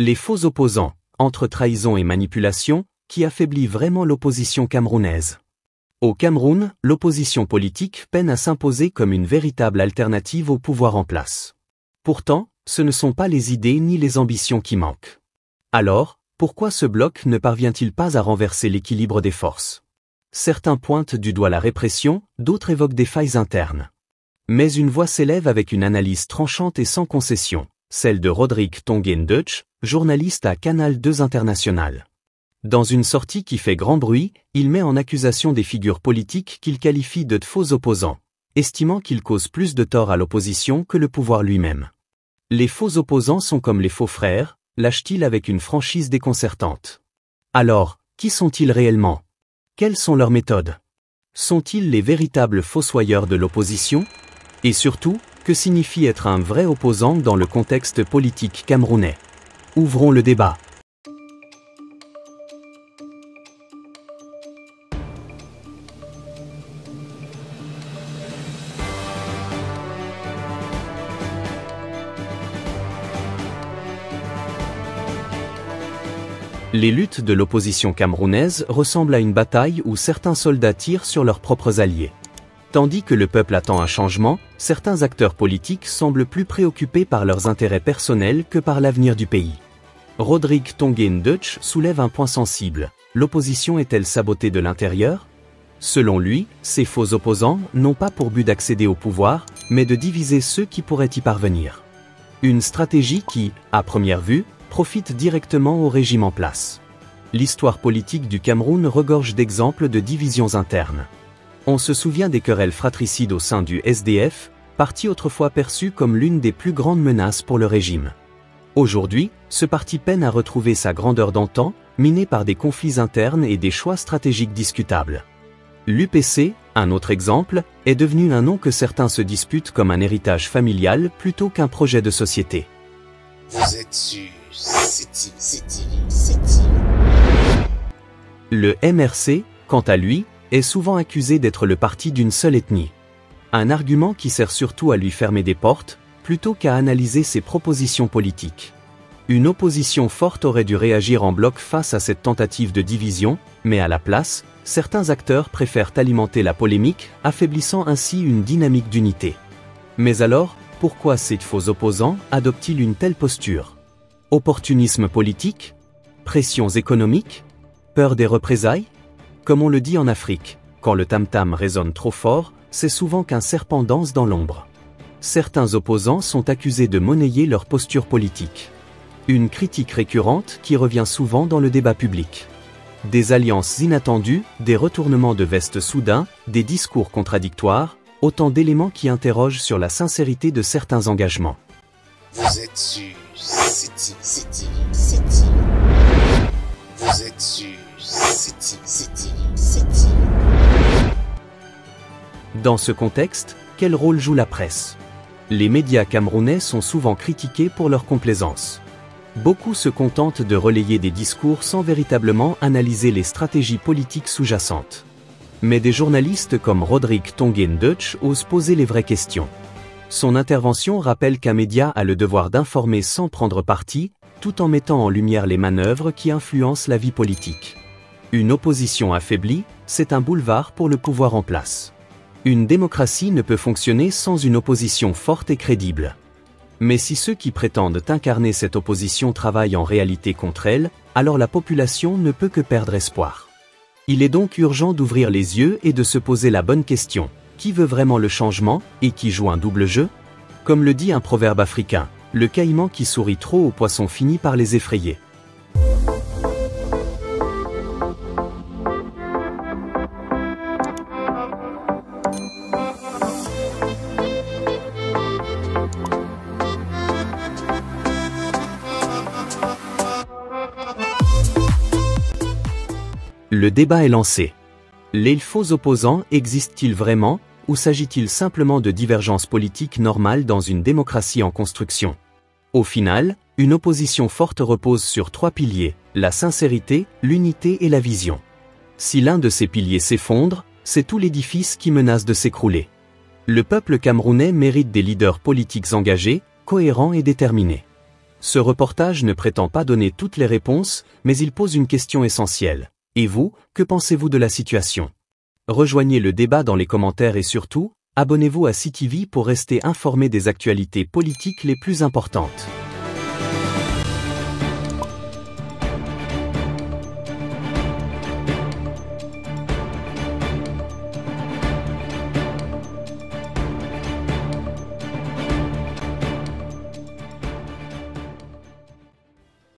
Les faux opposants, entre trahison et manipulation, qui affaiblit vraiment l'opposition camerounaise. Au Cameroun, l'opposition politique peine à s'imposer comme une véritable alternative au pouvoir en place. Pourtant, ce ne sont pas les idées ni les ambitions qui manquent. Alors, pourquoi ce bloc ne parvient-il pas à renverser l'équilibre des forces? Certains pointent du doigt la répression, d'autres évoquent des failles internes. Mais une voix s'élève avec une analyse tranchante et sans concession, celle de Rodrigue Tonguène-Deutsch, journaliste à Canal 2 International. Dans une sortie qui fait grand bruit, il met en accusation des figures politiques qu'il qualifie de faux opposants, estimant qu'ils causent plus de tort à l'opposition que le pouvoir lui-même. Les faux opposants sont comme les faux frères, lâche-t-il avec une franchise déconcertante. Alors, qui sont-ils réellement? Quelles sont leurs méthodes? Sont-ils les véritables fossoyeurs de l'opposition? Et surtout, que signifie être un vrai opposant dans le contexte politique camerounais? Ouvrons le débat. Les luttes de l'opposition camerounaise ressemblent à une bataille où certains soldats tirent sur leurs propres alliés. Tandis que le peuple attend un changement, certains acteurs politiques semblent plus préoccupés par leurs intérêts personnels que par l'avenir du pays. Rodrigue Tonguène-Deutsch soulève un point sensible. L'opposition est-elle sabotée de l'intérieur? Selon lui, ces faux opposants n'ont pas pour but d'accéder au pouvoir, mais de diviser ceux qui pourraient y parvenir. Une stratégie qui, à première vue, profite directement au régime en place. L'histoire politique du Cameroun regorge d'exemples de divisions internes. On se souvient des querelles fratricides au sein du SDF, parti autrefois perçu comme l'une des plus grandes menaces pour le régime. Aujourd'hui, ce parti peine à retrouver sa grandeur d'antan, miné par des conflits internes et des choix stratégiques discutables. L'UPC, un autre exemple, est devenu un nom que certains se disputent comme un héritage familial plutôt qu'un projet de société. Vous êtes sûr, c'est Le MRC, quant à lui, est souvent accusé d'être le parti d'une seule ethnie. Un argument qui sert surtout à lui fermer des portes, plutôt qu'à analyser ses propositions politiques. Une opposition forte aurait dû réagir en bloc face à cette tentative de division, mais à la place, certains acteurs préfèrent alimenter la polémique, affaiblissant ainsi une dynamique d'unité. Mais alors, pourquoi ces faux opposants adoptent-ils une telle posture? Opportunisme politique? Pressions économiques? Peur des représailles? Comme on le dit en Afrique, quand le tam-tam résonne trop fort, c'est souvent qu'un serpent danse dans l'ombre. Certains opposants sont accusés de monnayer leur posture politique. Une critique récurrente qui revient souvent dans le débat public. Des alliances inattendues, des retournements de veste soudains, des discours contradictoires, autant d'éléments qui interrogent sur la sincérité de certains engagements. Vous êtes sûr, c'est Vous êtes sûr, c'est Dans ce contexte, quel rôle joue la presse? Les médias camerounais sont souvent critiqués pour leur complaisance. Beaucoup se contentent de relayer des discours sans véritablement analyser les stratégies politiques sous-jacentes. Mais des journalistes comme Rodrigue Tonguène-Deutsch osent poser les vraies questions. Son intervention rappelle qu'un média a le devoir d'informer sans prendre parti, tout en mettant en lumière les manœuvres qui influencent la vie politique. Une opposition affaiblie, c'est un boulevard pour le pouvoir en place. Une démocratie ne peut fonctionner sans une opposition forte et crédible. Mais si ceux qui prétendent incarner cette opposition travaillent en réalité contre elle, alors la population ne peut que perdre espoir. Il est donc urgent d'ouvrir les yeux et de se poser la bonne question. Qui veut vraiment le changement, et qui joue un double jeu? Comme le dit un proverbe africain, le caïman qui sourit trop aux poissons finit par les effrayer. Le débat est lancé. Les faux opposants existent-ils vraiment, ou s'agit-il simplement de divergences politiques normales dans une démocratie en construction? Au final, une opposition forte repose sur 3 piliers, la sincérité, l'unité et la vision. Si l'un de ces piliers s'effondre, c'est tout l'édifice qui menace de s'écrouler. Le peuple camerounais mérite des leaders politiques engagés, cohérents et déterminés. Ce reportage ne prétend pas donner toutes les réponses, mais il pose une question essentielle. Et vous, que pensez-vous de la situation? Rejoignez le débat dans les commentaires et surtout, abonnez-vous à CTV pour rester informé des actualités politiques les plus importantes.